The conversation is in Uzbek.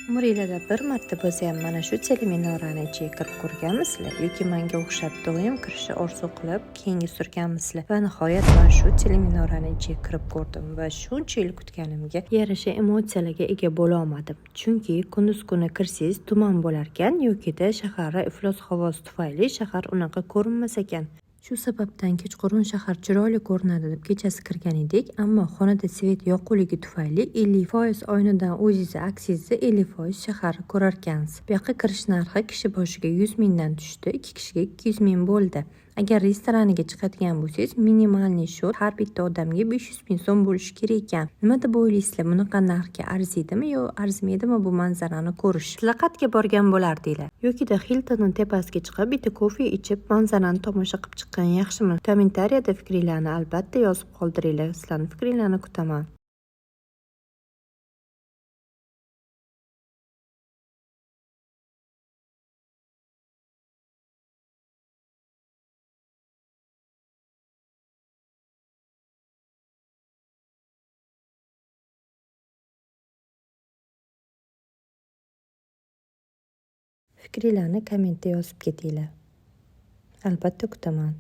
Umringlarda bir marta bo'lsa ham mana shu teleminorani ichiga kirib ko'rganmisizlar yoki menga o'xshab doim kirishni orzu qilib keyinga surganmisizlar? Va nihoyat men shu teleminorani ichiga kirib ko'rdim va shuncha yil kutganimga yarasha emotsiyalarga ega bo'la olmadim. Chunki kunduz kuni kirsangiz tuman bo'larkan yokida shaharda iflos havosi tufayli shahar unaqa ko'rinmas ekan. Shu sababdan kechqurun shahar chiroyli ko'rinadi deb kechasi kirgan edik, ammo xonada svet yoquvligi tufayli 50% oynadan o'zingizni aksingizni 50% shaharni ko'rarkansiz. Bu yoqqa kirish narxi kishi boshiga 100 mingdan tushdi, 2 kishiga 200 ming bo'ldi. Agar restoraniga chiqadigan bo'lsangiz, minimalniy shot har bitta odamga 500 ming so'm bo'lishi kerak ekan. Nima deb o'ylaysizlar? Bunaqa narxga arziydimi yo arzimaydimi bu manzarani ko'rish? Sizlar qayerga borgan bo'lardinglar? Yokida Hiltonning tepasiga chiqib, bitta kofe ichib, manzarani tomosha qilib chiqqan yaxshimi? Kommentariyada fikringizni albatta yozib qoldiringlar. Sizlarning fikringizni kutaman. Fikringizni kommentda yozib ketinglar. Albatta kutaman.